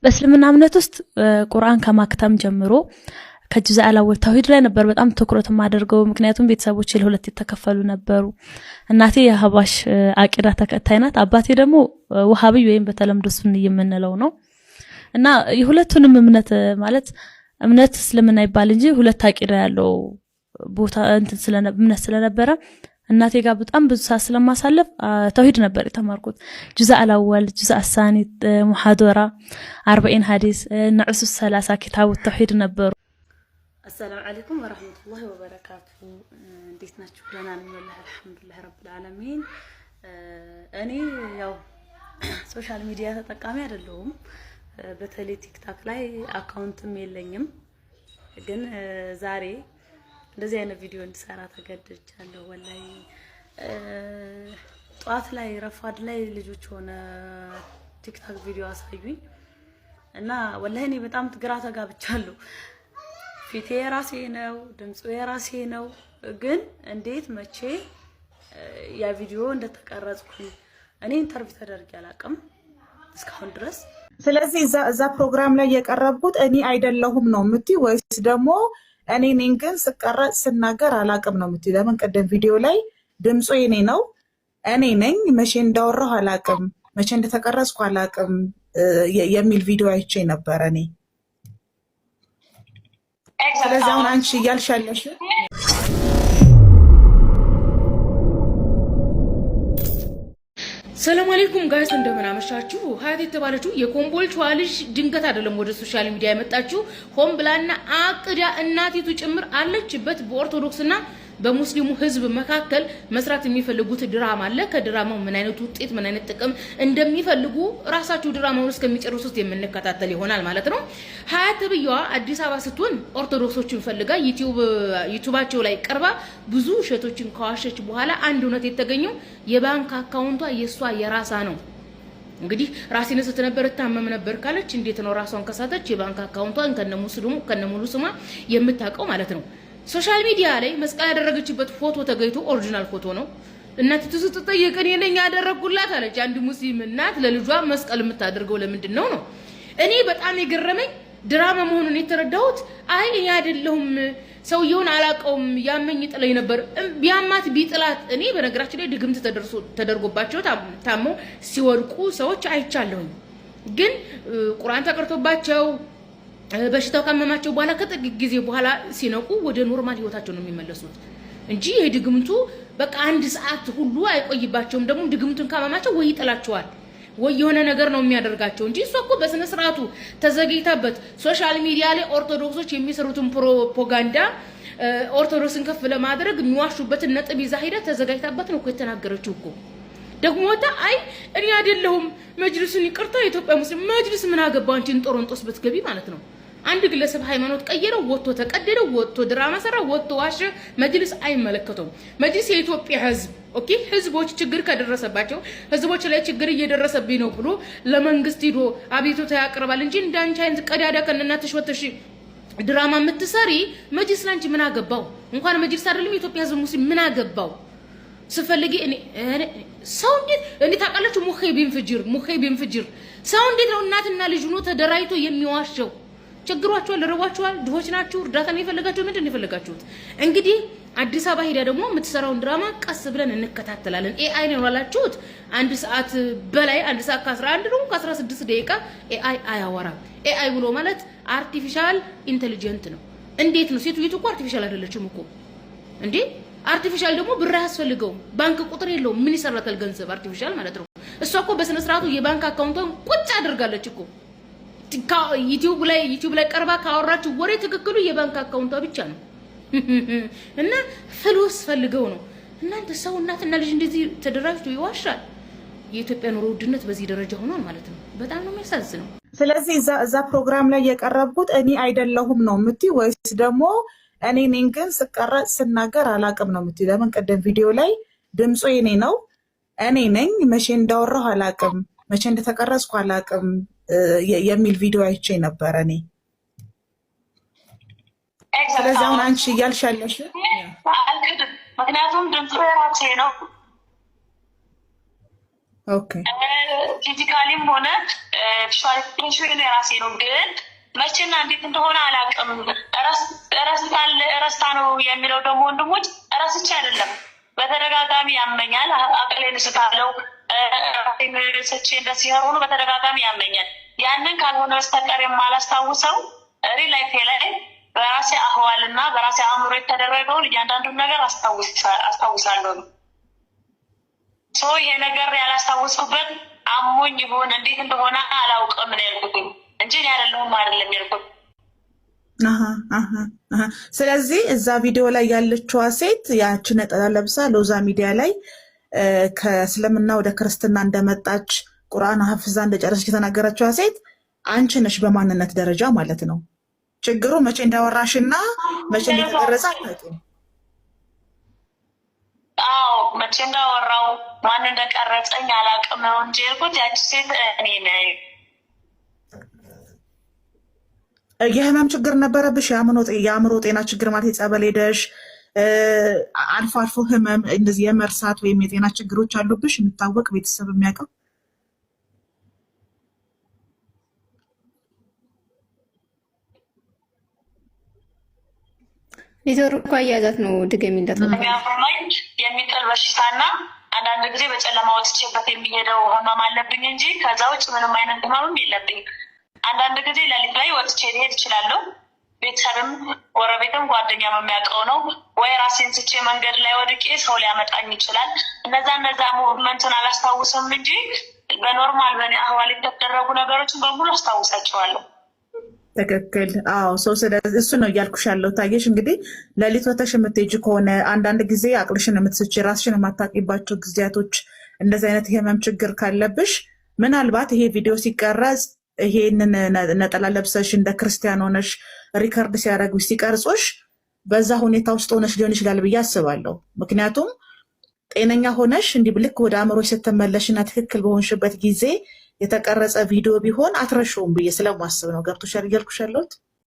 በእስልምና እምነት ውስጥ ቁርአን ከማክተም ጀምሮ ከጁዝ አላወል ተውሂድ ላይ ነበር በጣም ትኩረት ማደርገው ምክንያቱም ቤተሰቦቼ ለሁለት የተከፈሉ ነበሩ እናቴ የሐባሽ አቂዳ ተከታይ ናት አባቴ ደግሞ ወሃቢ ወይም በተለምዶ ሱኒ የምንለው ነው እና የሁለቱንም እምነት ማለት እምነት እስልምና ይባል እንጂ ሁለት አቂዳ ያለው ቦታ እንትን እምነት ስለነበረ እናቴ ጋር በጣም ብዙ ሰዓት ስለማሳለፍ ተውሂድ ነበር የተማርኩት ጁዝ አላወል ጁዝ አሳኒ ሙሐደራ 40 ሐዲስ ንዑስ 30 ኪታብ ተውሂድ ነበሩ السلام عليكم ورحمة الله وبركاته እንዴት ናችሁ ደህና ነኝ والله الحمد لله رب العالمين እኔ ያው ሶሻል ሚዲያ ተጠቃሚ አይደለሁም በተለይ ቲክታክ ላይ አካውንትም የለኝም ግን ዛሬ እንደዚህ አይነት ቪዲዮ እንድሰራ ተገድጃለሁ والله ጧት ላይ ረፋድ ላይ ልጆች ሆነ ቲክታክ ቪዲዮ አሳዩኝ እና والله እኔ በጣም ግራ ተጋብቻለሁ ፊቴ የራሴ ነው ድምጹ የራሴ ነው ግን እንዴት መቼ ያ ቪዲዮ እንደተቀረጽኩኝ እኔ ኢንተርቪው ተደርጌ አላቅም እስካሁን ድረስ ስለዚህ እዛ ፕሮግራም ላይ የቀረብኩት እኔ አይደለሁም ነው የምትይ ወይስ ደግሞ እኔ ነኝ ግን ስቀረጽ ስናገር አላቅም ነው የምትይ ለምን ቀደም ቪዲዮ ላይ ድምጹ የኔ ነው እኔ ነኝ መቼ እንዳወራሁ አላቅም መቼ እንደተቀረጽኩ አላቅም የሚል ቪዲዮ አይቼ ነበር እኔ ስለዚህ አሁን አንቺ እያልሻለሽ ሰላም አለይኩም ጋይስ እንደምን አመሻችሁ ሀያት የተባለችው የኮምቦልቻ ልጅ ድንገት አይደለም ወደ ሶሻል ሚዲያ የመጣችው ሆም ብላና አቅዳ እናቲቱ ጭምር አለችበት በኦርቶዶክስና በሙስሊሙ ህዝብ መካከል መስራት የሚፈልጉት ድራማ አለ ከድራማው ምን አይነት ውጤት ምን አይነት ጥቅም እንደሚፈልጉ ራሳቸው ድራማውን እስከሚጨርሱት የምንከታተል ይሆናል ማለት ነው ሀያት ተብያዋ አዲስ አበባ ስትሆን ኦርቶዶክሶችን ፈልጋ ዩቲዩባቸው ላይ ቀርባ ብዙ ሸቶችን ከዋሸች በኋላ አንድ እውነት የተገኘው የባንክ አካውንቷ የሷ የራሳ ነው እንግዲህ ራሴን ስትነበር ታመም ነበር ካለች እንዴት ነው ራሷን ከሳተች የባንክ አካውንቷን ከነሙሉ ስሟ የምታቀው ማለት ነው ሶሻል ሚዲያ ላይ መስቀል ያደረገችበት ፎቶ ተገይቶ ኦሪጂናል ፎቶ ነው እናቲቱ ስትጠየቅ እኔ ነኝ ያደረኩላት አለች አንድ ሙስሊም እናት ለልጇ መስቀል የምታደርገው ለምንድን ነው እኔ በጣም የገረመኝ ድራማ መሆኑን የተረዳሁት አይ እኔ አይደለሁም ሰውየውን አላቀውም ያመኝ ጥለኝ ነበር ቢያማት ቢጥላት እኔ በነገራችን ላይ ድግምት ተደርጎባቸው ታሞ ሲወድቁ ሰዎች አይቻለሁኝ ግን ቁርአን ተቀርቶባቸው በሽታው ካመማቸው በኋላ ከጥቂት ጊዜ በኋላ ሲነቁ ወደ ኖርማል ህይወታቸው ነው የሚመለሱት እንጂ የድግምቱ በቃ አንድ ሰዓት ሁሉ አይቆይባቸውም ደግሞ ድግምቱን ካመማቸው ወይ ይጥላቸዋል ወይ የሆነ ነገር ነው የሚያደርጋቸው እንጂ እሷ እኮ በስነ ስርዓቱ ተዘግይታበት ሶሻል ሚዲያ ላይ ኦርቶዶክሶች የሚሰሩትን ፕሮፓጋንዳ ኦርቶዶክስን ከፍ ለማድረግ የሚዋሹበት ነጥብ ይዛ ሄዳ ተዘጋጅታበት ነው እኮ የተናገረችው እኮ ደግሞ አይ እኔ አይደለሁም መጅልሱን ይቅርታ የኢትዮጵያ ሙስሊም መጅልስ ምን አገባው አንቺን ጦሮንጦስ በትገቢ ማለት ነው አንድ ግለሰብ ሃይማኖት ቀየረው ወጥቶ ተቀደደው ወጥቶ ድራማ ሰራ ወጥቶ ዋሸ መጅልስ አይመለከተው መጅልስ የኢትዮጵያ ህዝብ ኦኬ ህዝቦች ችግር ከደረሰባቸው ህዝቦች ላይ ችግር እየደረሰብኝ ነው ብሎ ለመንግስት ሄዶ አቤቱታ ያቀርባል እንጂ እንዳንቺ አይነት ቀዳዳ ከነናትሽ ወጥተሽ ድራማ የምትሰሪ መጅልስ ላንቺ ምን አገባው እንኳን መጅልስ አይደለም የኢትዮጵያ ህዝብ ሙስሊም ምን አገባው ስፈልጊ እኔ ሰው እንዴት ታውቃላችሁ ሙኸይ ቢንፍጅር ሰው እንዴት ነው እናትና ልጅ ሆኖ ተደራይቶ የሚዋሸው ችግሯቸው ለረዋቸዋል ድሆች ናቸው እርዳታ ነው የፈለጋቸው ምንድን ነው የፈለጋችሁት እንግዲህ አዲስ አበባ ሄዳ ደግሞ የምትሰራውን ድራማ ቀስ ብለን እንከታተላለን ኤአይ ነው ያላችሁት አንድ ሰዓት በላይ አንድ ሰዓት ከ11 ነው ከ16 ደቂቃ ኤአይ አያወራም ኤአይ ብሎ ማለት አርቲፊሻል ኢንተለጀንት ነው እንዴት ነው ሴትየቱ እኮ አርቲፊሻል አይደለችም እኮ እንዴ አርቲፊሻል ደግሞ ብር ያስፈልገው ባንክ ቁጥር የለው ምን ይሰራታል ገንዘብ አርቲፊሻል ማለት ነው እሷ እኮ በስነ ስርዓቱ የባንክ አካውንቷን ቁጭ አድርጋለች እኮ ዩቲዩብ ላይ ቀርባ ካወራችሁ ወሬ ትክክሉ የባንክ አካውንቷ ብቻ ነው እና ፍሉስ ፈልገው ነው እናንተ ሰው እናትና ልጅ እንደዚህ ተደራጅቶ ይዋሻል የኢትዮጵያ ኑሮ ውድነት በዚህ ደረጃ ሆኗል ማለት ነው በጣም ነው የሚያሳዝነው ስለዚህ እዛ ፕሮግራም ላይ የቀረብኩት እኔ አይደለሁም ነው የምትይ ወይስ ደግሞ እኔ ነኝ ግን ስቀረጽ ስናገር አላቅም ነው የምትይ ለምን ቀደም ቪዲዮ ላይ ድምጹ የኔ ነው እኔ ነኝ መቼ እንዳወራሁ አላቅም መቼ እንደተቀረጽኩ አላቅም የሚል ቪዲዮ አይቼ ነበር እኔ ስለዚህ አሁን አንቺ እያልሻለሽ ምክንያቱም ድምፁ የራሴ ነው ኦኬ ፊዚካሊም ሆነ ቪዥዋላይዜሽን የራሴ ነው፣ ግን መቼና እንዴት እንደሆነ አላውቅም። ረስታ ነው የሚለው ደግሞ ወንድሞች ረስቼ አይደለም፣ በተደጋጋሚ ያመኛል። አቅሌን ስታለው ስቼ እንደዚህ ሆኖ በተደጋጋሚ ያመኛል። ያንን ካልሆነ በስተቀር የማላስታውሰው ሪል ላይፌ ላይ በራሴ አህዋል እና በራሴ አእምሮ የተደረገውን እያንዳንዱን ነገር አስታውሳለሁ። ይሄ ነገር ያላስታወስኩበት አሞኝ ይሆን እንዴት እንደሆነ አላውቅም ነው ያልኩት እንጂ አይደለም ያልኩት። ስለዚህ እዛ ቪዲዮ ላይ ያለችዋ ሴት ያቺ ነጠላ ለብሳ ሎዛ ሚዲያ ላይ ከእስልምና ወደ ክርስትና እንደመጣች ቁርአን ሀፍዛ እንደጨረሰች የተናገረችዋ ሴት አንቺ ነሽ በማንነት ደረጃ ማለት ነው። ችግሩ መቼ እንዳወራሽና መቼ እንደተቀረጸ አታውቂም። መቼ እንዳወራው ማን እንደቀረጸኝ አላውቅም ነው እንጂ ያልኩት ያቺ ሴት እኔ ነኝ። የህመም ችግር ነበረብሽ? የአእምሮ ጤና ችግር ማለት የጸበል ሄደሽ አልፎ አልፎ ህመም እንደዚህ የመርሳት ወይም የጤና ችግሮች አሉብሽ የሚታወቅ ቤተሰብ የሚያውቀው? ኔትወርክ አያያዛት ነው ድገሚለት። የሚጥል በሽታና አንዳንድ ጊዜ በጨለማ ወጥቼበት የሚሄደው ህመም አለብኝ እንጂ ከዛ ውጭ ምንም አይነት ህመምም የለብኝ። አንዳንድ ጊዜ ሌሊት ላይ ወጥቼ ሊሄድ እችላለሁ። ቤተሰብም ጎረቤትም ጓደኛም የሚያውቀው ነው። ወይ ራሴን ስቼ መንገድ ላይ ወድቄ ሰው ሊያመጣኝ ይችላል። እነዛ ሙቭመንትን አላስታውስም እንጂ በኖርማል በእኔ አህዋል የተደረጉ ነገሮችን በሙሉ አስታውሳቸዋለሁ። ትክክል። ሰው ስለዚህ እሱ ነው እያልኩሽ ያለው። ታየሽ እንግዲህ ሌሊት ወተሽ የምትሄጂ ከሆነ አንዳንድ ጊዜ አቅልሽን የምትስቺ ራስሽን የማታውቂባቸው ጊዜያቶች እንደዚህ አይነት የህመም ችግር ካለብሽ ምናልባት ይሄ ቪዲዮ ሲቀረጽ ይሄንን ነጠላ ለብሰሽ እንደ ክርስቲያን ሆነሽ ሪከርድ ሲያደርጉሽ ሲቀርጾሽ በዛ ሁኔታ ውስጥ ሆነሽ ሊሆን ይችላል ብዬ አስባለሁ። ምክንያቱም ጤነኛ ሆነሽ እንዲህ ልክ ወደ አእምሮሽ ስትመለሽና ትክክል በሆንሽበት ጊዜ የተቀረጸ ቪዲዮ ቢሆን አትረሺውም ብዬ ስለማስብ ነው። ገብቶሻል እያልኩሽ ያለሁት?